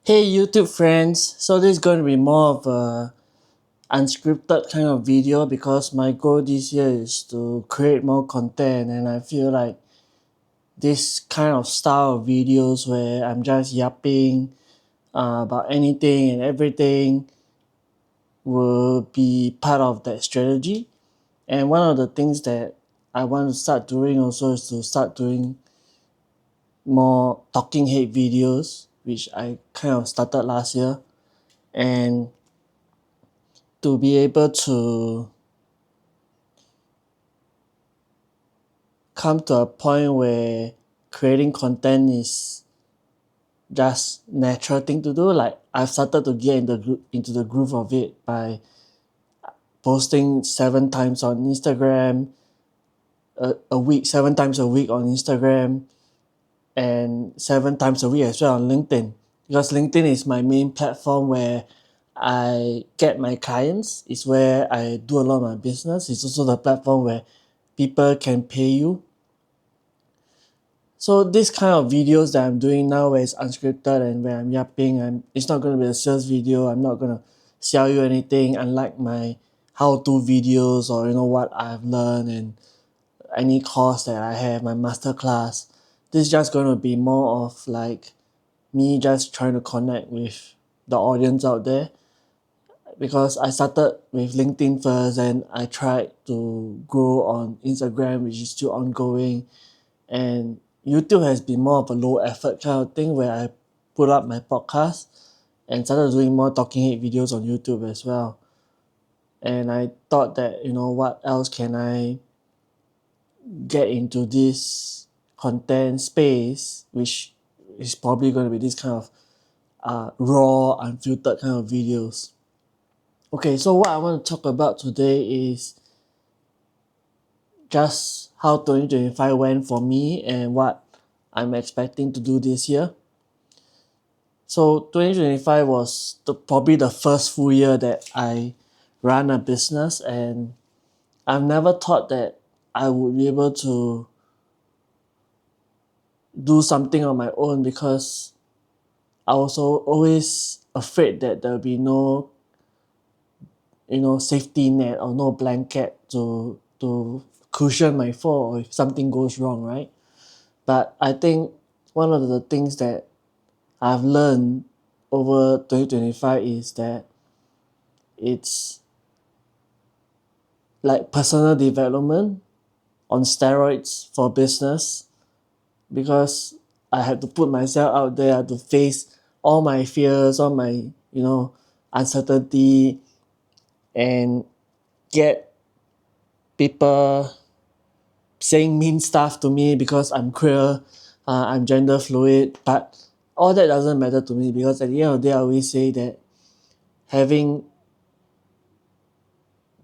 Hey YouTube friends, so this is going to be more of a unscripted kind of video because my goal this year is to create more content, and I feel like this kind of style of videos where I'm just yapping about anything and everything will be part of that strategy. And one of the things that I want to start doing also is to start doing more talking head videos, which I kind of started last year, and to be able to come to a point where creating content is just natural thing to do. Like I've started to get into the groove of it by posting 7 times on Instagram a week, 7 times a week on Instagram, and 7 times a week as well on LinkedIn. Because LinkedIn is my main platform where I get my clients. It's where I do a lot of my business. It's also the platform where people can pay you. So this kind of videos that I'm doing now where it's unscripted and where I'm yapping, it's not going to be a sales video. I'm not going to sell you anything, unlike my how-to videos or what I've learned and any course that I have, my master class. This is just going to be more of like me just trying to connect with the audience out there, because I started with LinkedIn first and I tried to grow on Instagram, which is still ongoing, and YouTube has been more of a low effort kind of thing where I put up my podcast and started doing more talking head videos on YouTube as well. And I thought that, what else can I get into this content space, which is probably going to be this kind of raw, unfiltered kind of videos. Okay, so what I want to talk about today is just how 2025 went for me and what I'm expecting to do this year. So 2025 was probably the first full year that I ran a business, and I've never thought that I would be able to do something on my own, because I was always afraid that there'll be no safety net or no blanket to cushion my fall if something goes wrong, right? But I think one of the things that I've learned over 2025 is that it's like personal development on steroids for business, because I had to put myself out there. I had to face all my fears, all my uncertainty, and get people saying mean stuff to me because I'm queer, I'm gender fluid. But all that doesn't matter to me, because at the end of the day I always say that having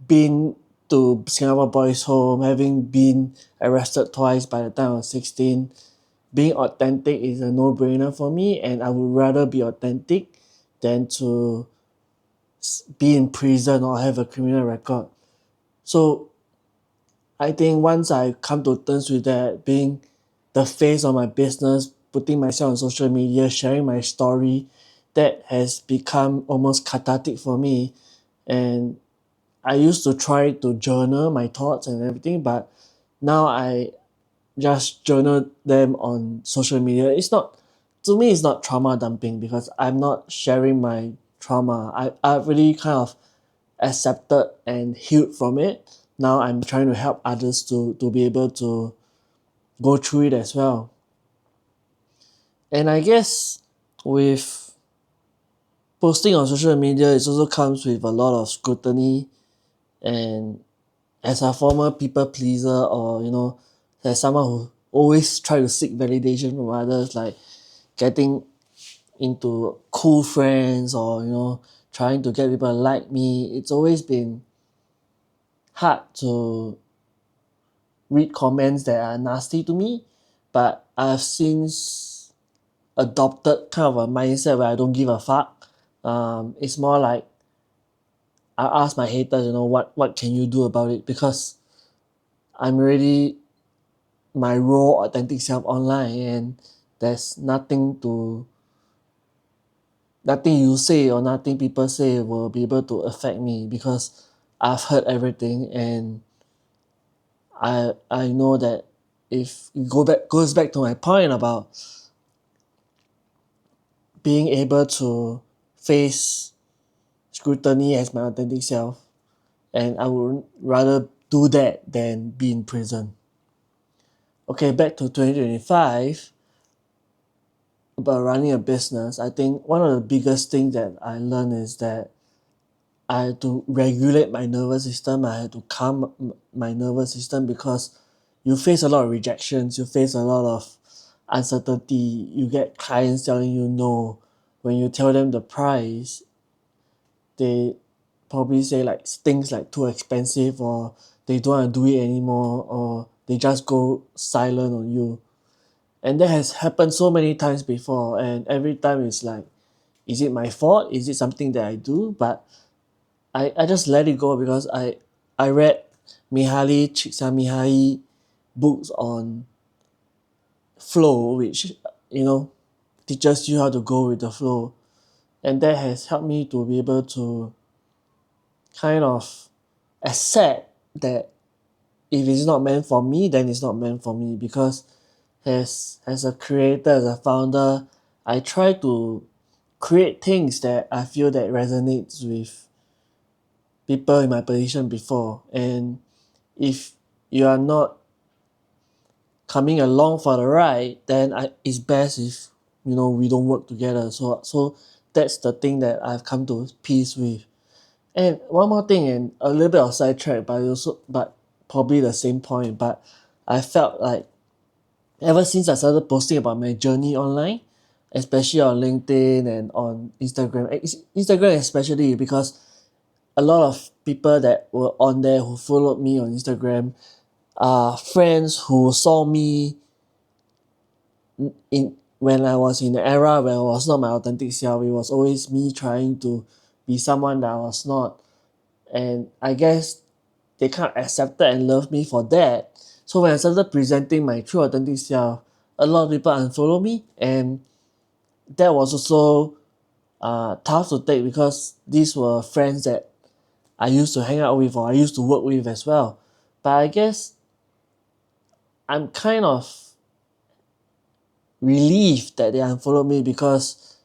been to Singapore Boys Home, having been arrested twice by the time I was 16, being authentic is a no-brainer for me, and I would rather be authentic than to be in prison or have a criminal record. So I think once I come to terms with that, being the face of my business, putting myself on social media, sharing my story, that has become almost cathartic for me. And I used to try to journal my thoughts and everything, but now I just journal them on social media. To me, it's not trauma dumping, because I'm not sharing my trauma. I've really kind of accepted and healed from it. Now I'm trying to help others to be able to go through it as well. And I guess with posting on social media, it also comes with a lot of scrutiny. And as a former people pleaser, or as someone who always try to seek validation from others, like getting into cool friends, or trying to get people to like me, it's always been hard to read comments that are nasty to me. But I've since adopted kind of a mindset where I don't give a fuck. It's more like I ask my haters, what can you do about it? Because I'm already my raw, authentic self online, and there's nothing to nothing you say or nothing people say will be able to affect me, because I've heard everything, and I know that if it goes back to my point about being able to face scrutiny as my authentic self, and I would rather do that than be in prison. Okay, back to 2025, about running a business. I think one of the biggest things that I learned is that I had to regulate my nervous system. I had to calm my nervous system, because you face a lot of rejections, you face a lot of uncertainty. You get clients telling you no. When you tell them the price, they probably say like things like too expensive, or they don't want to do it anymore, or they just go silent on you. And that has happened so many times before, and every time it's like, is it my fault? Is it something that I do? But I just let it go, because I read Mihaly Csikszentmihalyi books on flow, which, you know, teaches you how to go with the flow. And that has helped me to be able to kind of accept that if it's not meant for me, then it's not meant for me. Because as a creator, as a founder, I try to create things that I feel that resonates with people in my position before. And if you are not coming along for the ride, then it's best if, we don't work together. So that's the thing that I've come to peace with. And one more thing, and a little bit of sidetrack, but probably the same point. But I felt like ever since I started posting about my journey online, especially on LinkedIn and on Instagram, Instagram especially, because a lot of people that were on there who followed me on Instagram are friends who saw me in when I was in the era where I was not my authentic self. It was always me trying to be someone that I was not. And I guess they kind of accepted and loved me for that. So when I started presenting my true authentic self, a lot of people unfollow me, and that was also tough to take, because these were friends that I used to hang out with, or I used to work with as well. But I guess I'm kind of relieved that they unfollowed me, because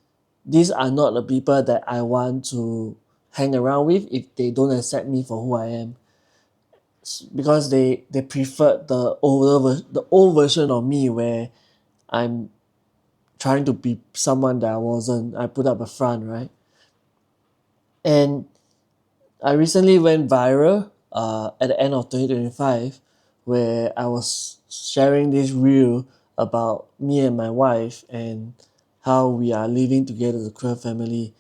these are not the people that I want to hang around with if they don't accept me for who I am. Because they preferred the old version of me, where I'm trying to be someone that I wasn't. I put up a front, right? And I recently went viral at the end of 2025, where I was sharing this reel about me and my wife, and how we are living together as a queer family.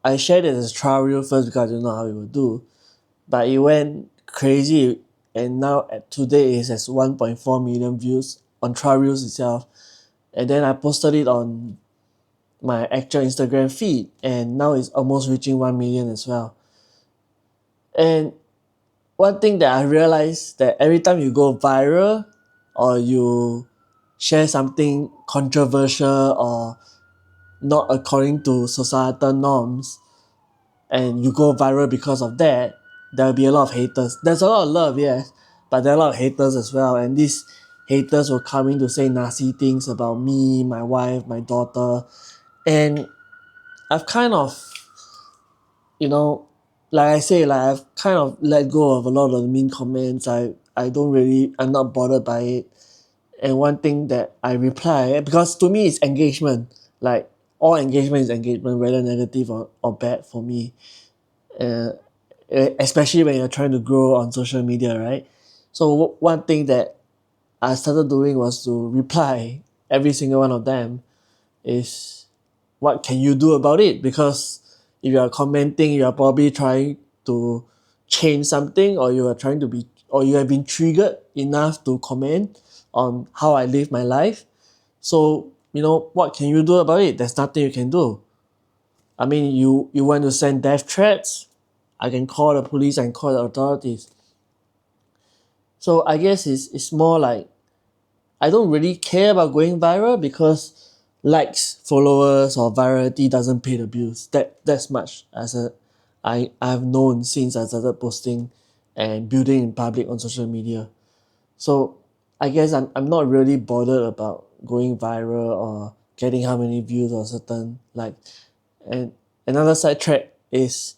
I shared it as a trial reel first, because I didn't know how it would do, but it went crazy, and now at today it has 1.4 million views on trial reels itself. And then I posted it on my actual Instagram feed, and now it's almost reaching 1 million as well. And one thing that I realized, that every time you go viral, or you share something controversial or not according to societal norms, and you go viral because of that, there'll be a lot of haters. There's a lot of love, yes, but there are a lot of haters as well. And these haters will come in to say nasty things about me, my wife, my daughter. And I've kind of, you know, like I say, like I've kind of let go of a lot of the mean comments. I'm not bothered by it. And one thing that I reply, because to me it's engagement. Like, all engagement is engagement, whether negative or bad for me. Uh, Especially when you're trying to grow on social media, right? So one thing that I started doing was to reply every single one of them is, what can you do about it? Because if you are commenting, you are probably trying to change something, or you have been triggered enough to comment on how I live my life. So, what can you do about it? There's nothing you can do. I mean, you want to send death threats? I can call the police and call the authorities. So I guess it's more like, I don't really care about going viral, because likes, followers, or virality doesn't pay the bills. That's much as I've known since I started posting and building in public on social media. So I guess I'm not really bothered about going viral or getting how many views or certain like. And another side track is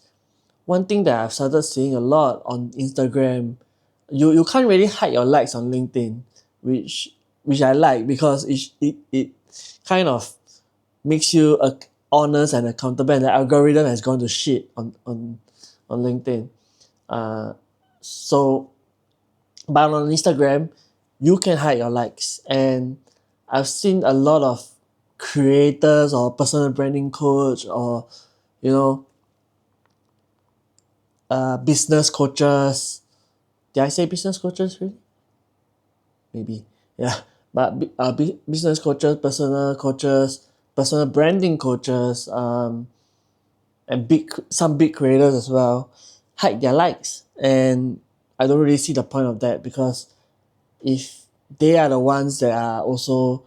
one thing that I've started seeing a lot on Instagram. You can't really hide your likes on LinkedIn, which which I like because it kind of makes you honest and accountable, and the algorithm has gone to shit on LinkedIn. Uh, so but on Instagram, you can hide your likes, and I've seen a lot of creators or personal branding coach or you know business coaches. Did I say business coaches really? Maybe. Yeah. But business coaches, personal branding coaches, and some big creators as well hide their likes. And I don't really see the point of that because if they are the ones that are also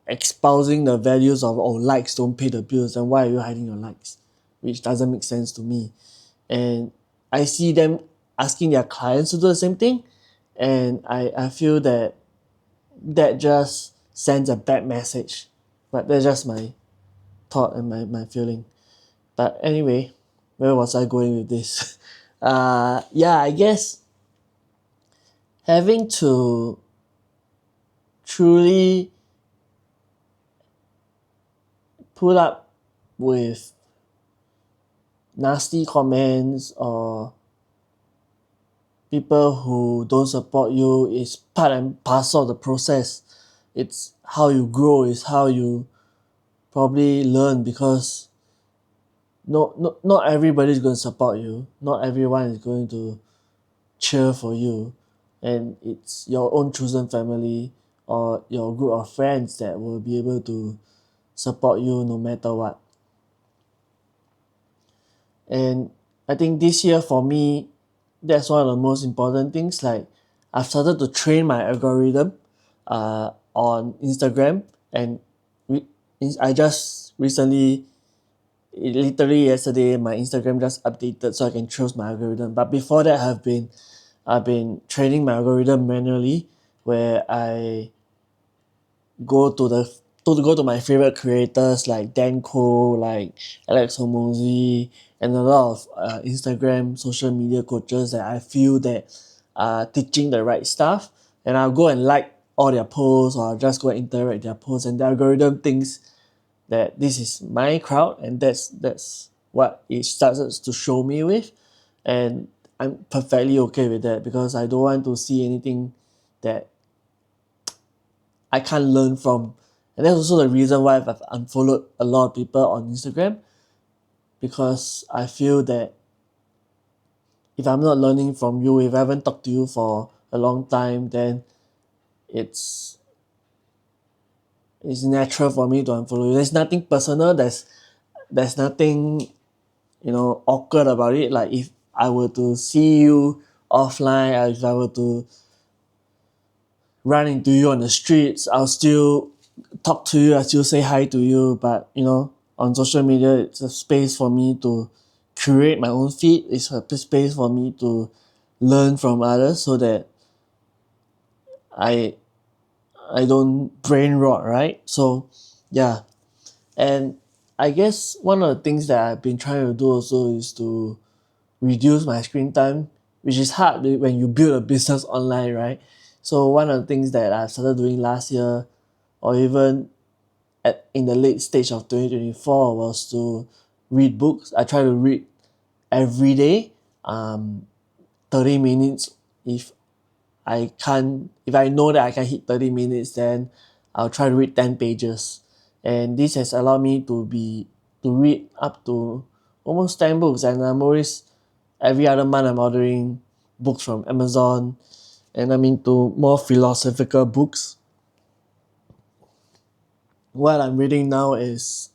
espousing the values of likes don't pay the bills, then why are you hiding your likes? Which doesn't make sense to me. And I see them asking their clients to do the same thing, and I feel that that just sends a bad message. But that's just my thought and my feeling. But anyway, where was I going with this? Yeah, I guess having to truly put up with nasty comments or people who don't support you is part and parcel of the process. It's how you grow, it's how you probably learn because not everybody is going to support you. Not everyone is going to cheer for you. And it's your own chosen family or your group of friends that will be able to support you no matter what. And I think this year for me, that's one of the most important things. Like I've started to train my algorithm on Instagram, and I just recently, literally yesterday, my Instagram just updated so I can choose my algorithm. But before that, I've been training my algorithm manually, where I go to the go to my favorite creators like Danko, like Alex Hormozy, and a lot of Instagram social media coaches that I feel that are teaching the right stuff, and I'll go and like all their posts or I'll just go and interact with their posts, and the algorithm thinks that this is my crowd, and that's what it starts to show me with, and I'm perfectly okay with that because I don't want to see anything that I can't learn from. And that's also the reason why I've unfollowed a lot of people on Instagram, because I feel that if I'm not learning from you, if I haven't talked to you for a long time, then it's it's natural for me to unfollow you. There's nothing personal, there's nothing, awkward about it. Like if I were to see you offline, or if I were to run into you on the streets, I'll still talk to you, I still say hi to you. But on social media, it's a space for me to curate my own feed. It's a space for me to learn from others so that I I don't brain rot, right? So yeah. And I guess one of the things that I've been trying to do also is to reduce my screen time, which is hard when you build a business online, right? So one of the things that I started doing last year, or even in the late stage of 2024, was to read books. I try to read every day, 30 minutes. If I know that I can hit 30 minutes, then I'll try to read 10 pages. And this has allowed me to read up to almost 10 books. And every other month, I'm ordering books from Amazon. And I'm into more philosophical books. What I'm reading now is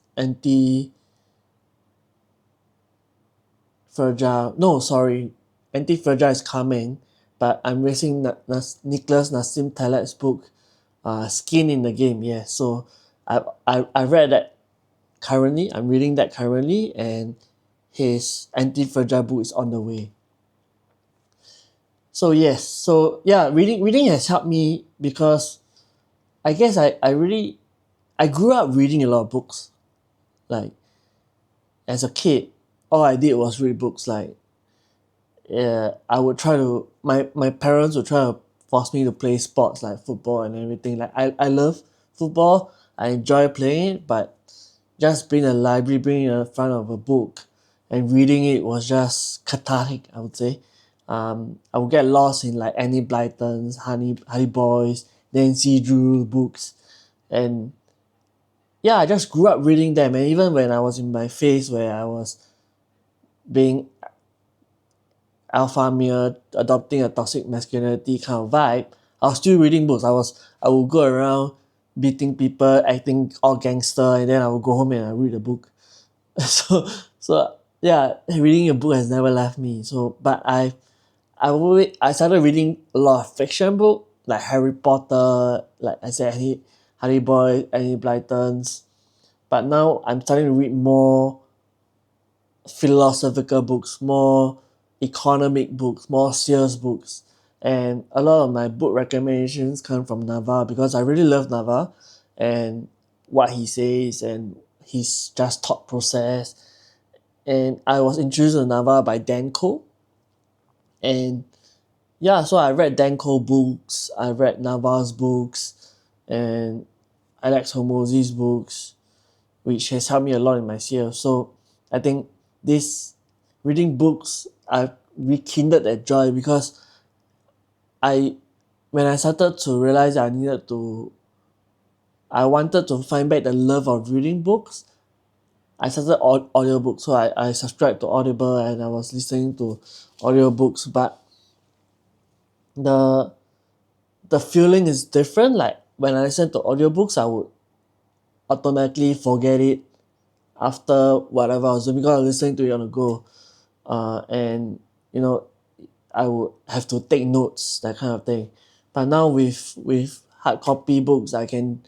Fragile. No, sorry. Anti-Fragile is coming, but I'm reading Nicholas Nassim Talet's book, skin in the game. Yeah, so I read that currently. I'm reading that currently, and his anti-fragile book is on the way. So yes, so yeah, reading has helped me because I guess I grew up reading a lot of books. Like as a kid, all I did was read books. Like yeah, I would try to my parents would try to force me to play sports like football and everything. Like I love football. I enjoy playing it, but just being in a library, being in front of a book and reading it was just cathartic, I would say. I would get lost in like Annie Blyton's, Honey Boys, Nancy Drew books. And yeah, I just grew up reading them. And even when I was in my phase where I was being alpha male, adopting a toxic masculinity kind of vibe, I was still reading books. I would go around beating people, acting all gangster, and then I would go home and I read a book. So yeah, reading a book has never left me. So but I started reading a lot of fiction book like Harry Potter, like I said, Harry Boy, Annie Blyton's. But now I'm starting to read more philosophical books, more economic books, more sales books. And a lot of my book recommendations come from Naval because I really love Naval and what he says and his just thought process. And I was introduced to Naval by Danko. And yeah, so I read Danko books, I read Naval's books, and Alex Hormozzi's books, which has helped me a lot in my sales. So I think this reading books I rekindled that joy because I when I started to realize I wanted to find back the love of reading books. I started audiobooks, so I subscribed to Audible and I was listening to audiobooks, but the the feeling is different. Like when I listen to audiobooks, I would automatically forget it after whatever I was doing because I was listening to it on the go. And you know, I would have to take notes, that kind of thing. But now with hard copy books, I can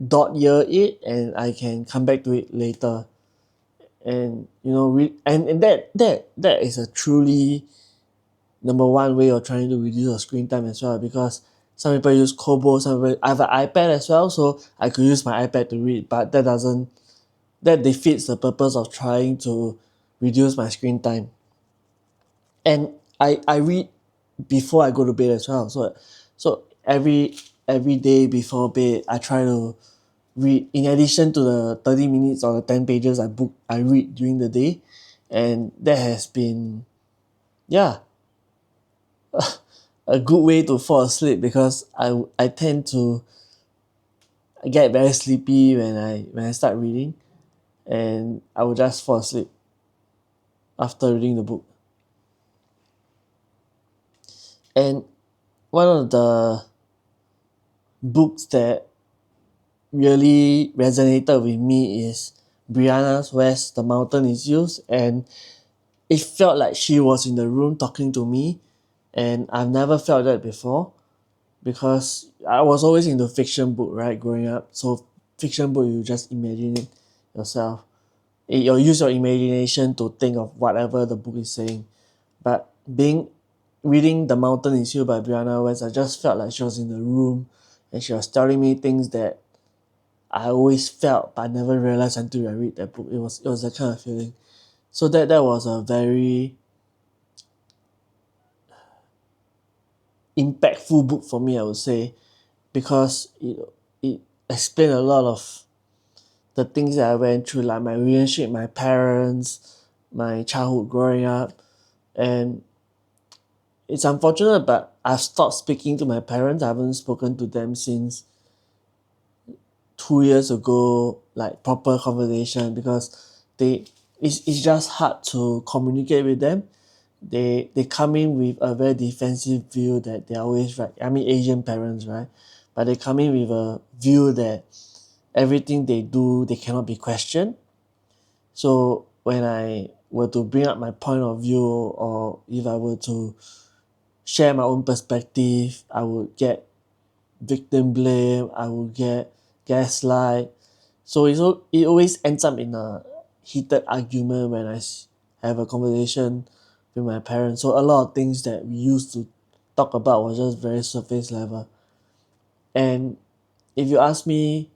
dot year it and I can come back to it later. And you know, and that is a truly number one way of trying to reduce your screen time as well because some people use Kobo, some people I have an iPad as well, so I could use my iPad to read, but that defeats the purpose of trying to reduce my screen time. And I read before I go to bed as well. So every day before bed I try to read in addition to the 30 minutes or the 10 pages I read during the day. And that has been yeah a good way to fall asleep because I tend to get very sleepy when I start reading and I will just fall asleep after reading the book. And one of the books that really resonated with me is Brianna's West, The Mountain Is Used, and it felt like she was in the room talking to me, and I've never felt that before because I was always into fiction book, right, growing up. So fiction book, you just imagine it yourself. You'll use your imagination to think of whatever the book is saying. But reading The Mountain Is You by Brianna West, I just felt like she was in the room and she was telling me things that I always felt but I never realized until I read that book. It was that kind of feeling. So that was a very impactful book for me, I would say, because it explained a lot of the things that I went through, like my relationship with my parents, my childhood growing up, and it's unfortunate, but I've stopped speaking to my parents. I haven't spoken to them since 2 years ago, like proper conversation because it's just hard to communicate with them. They come in with a very defensive view that they're always right. I mean Asian parents, right? But they come in with a view that everything they do they cannot be questioned. So when I were to bring up my point of view or if I were to share my own perspective, I would get victim blame, I will get gaslight. So it always ends up in a heated argument when have a conversation with my parents. So a lot of things that we used to talk about was just very surface level. And if you ask me,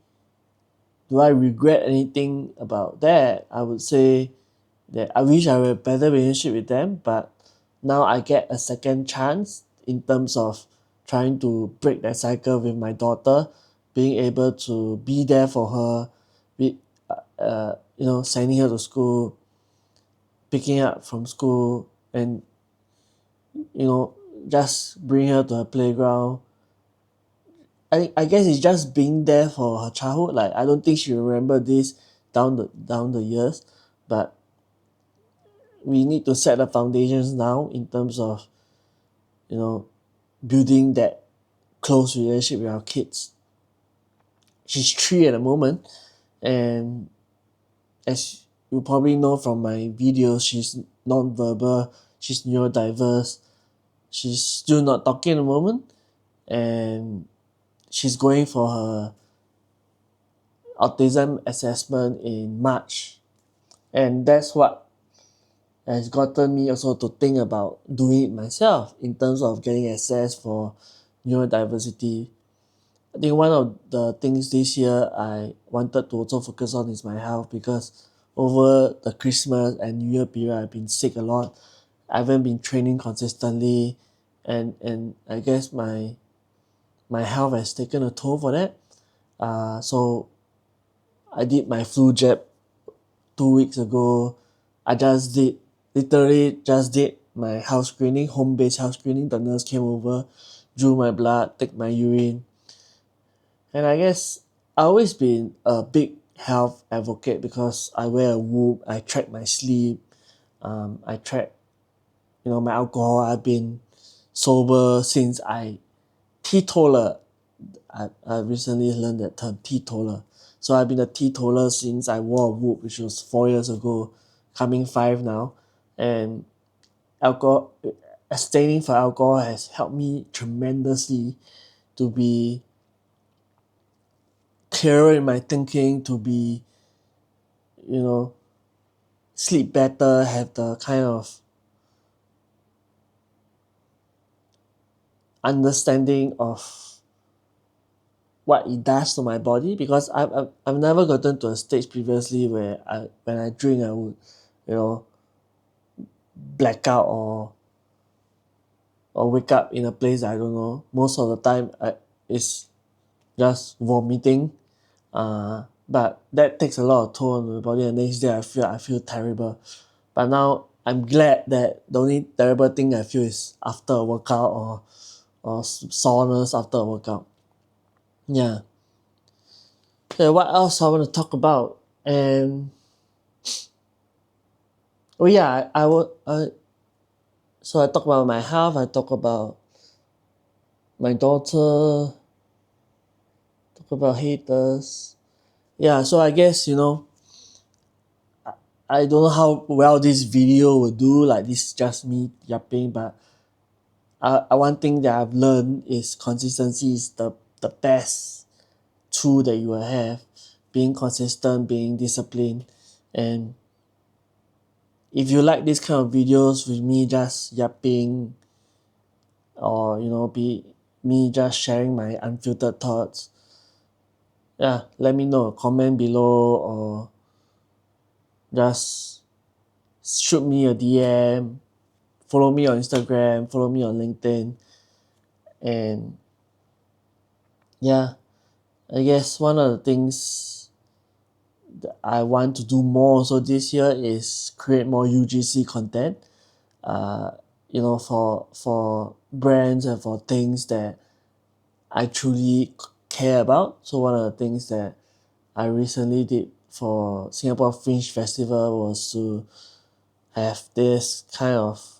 do I regret anything about that? I would say that I wish I had a better relationship with them, but now I get a second chance in terms of trying to break that cycle with my daughter, being able to be there for her, be sending her to school, picking her up from school, and just bring her to her playground. I guess it's just being there for her childhood. Like I don't think she remember this down the years, but we need to set the foundations now in terms of you know building that close relationship with our kids. She's 3 at the moment, and as you probably know from my videos, she's non-verbal, she's neurodiverse, she's still not talking at the moment, and she's going for her autism assessment in March. And that's what has gotten me also to think about doing it myself in terms of getting access for neurodiversity. I think one of the things this year I wanted to also focus on is my health, because over the Christmas and New Year period I've been sick a lot. I haven't been training consistently, and I guess my health has taken a toll for that. So I did my flu jab 2 weeks ago. I just did literally just did my health screening, home based health screening. The nurse came over, drew my blood, take my urine. And I guess I always been a big health advocate because I wear a Whoop, I track my sleep, I track my alcohol. I've been sober since teetotaler. I recently learned that term, teetotaler. So I've been a teetotaler since I wore a Whoop, which was 4 years ago, coming 5 now. And alcohol abstaining for alcohol has helped me tremendously to be clearer in my thinking, to be you know sleep better, have the kind of understanding of what it does to my body, because I've never gotten to a stage previously where when I drink I would you know black out or wake up in a place I don't know. Most of the time it's just vomiting, but that takes a lot of toll on my body, and next day I feel terrible. But now I'm glad that the only terrible thing I feel is after a workout, or soreness after a workout. Yeah. So what else I want to talk about? And oh yeah, I would. So I talk about my health. I talk about my daughter. Talk about haters. Yeah. So I guess I don't know how well this video will do. Like this is just me yapping, but one thing that I've learned is consistency is the best tool that you will have. Being consistent, being disciplined, and if you like this kind of videos with me just yapping, or be me just sharing my unfiltered thoughts, yeah, let me know. Comment below, or just shoot me a DM. Follow me on Instagram. Follow me on LinkedIn, and yeah, I guess one of the things that I want to do more also this year is create more UGC content. Uh, for brands and for things that I truly care about. So one of the things that I recently did for Singapore Fringe Festival was to have this kind of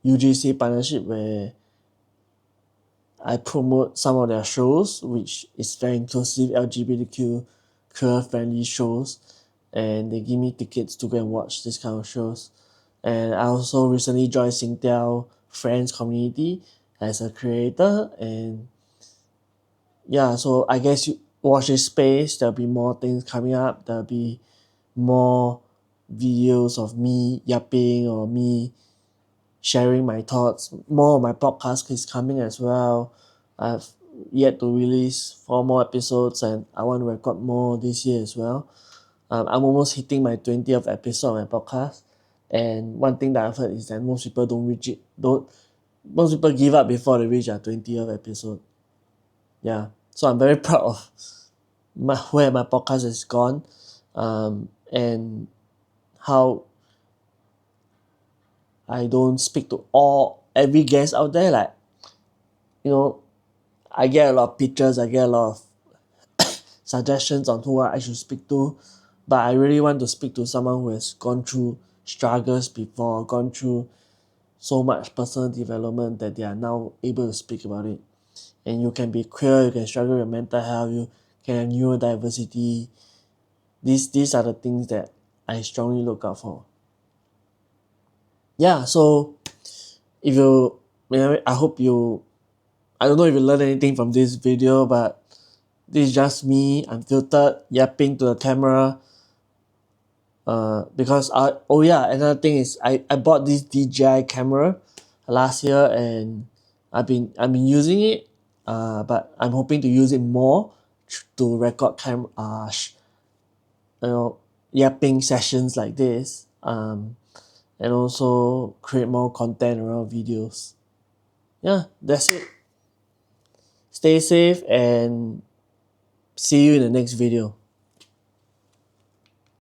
UGC partnership where I promote some of their shows, which is very inclusive LGBTQ queer friendly shows, and they give me tickets to go and watch this kind of shows. And I also recently joined Singtel Friends community as a creator, and yeah, so I guess you watch this space, there'll be more things coming up, there'll be more videos of me yapping or me sharing my thoughts. More of my podcast is coming as well. I've yet to release 4 more episodes and I want to record more this year as well. I'm almost hitting my 20th episode of my podcast. And one thing that I've heard is that most people don't reach it. Don't Most people give up before they reach their 20th episode. Yeah. So I'm very proud of where my podcast has gone, and how I don't speak to every guest out there. Like, you know, I get a lot of pictures, I get a lot of suggestions on who I should speak to, but I really want to speak to someone who has gone through struggles before, gone through so much personal development that they are now able to speak about it. And you can be queer, you can struggle with mental health, you can have neurodiversity. These are the things that I strongly look out for. Yeah, so if you, I hope you, I don't know if you learned anything from this video, but this is just me, unfiltered, yapping to the camera. Because oh yeah, another thing is I bought this DJI camera last year, and I've been using it, but I'm hoping to use it more to record you know, yapping sessions like this, and also create more content around videos. Yeah, that's it. Stay safe and see you in the next video.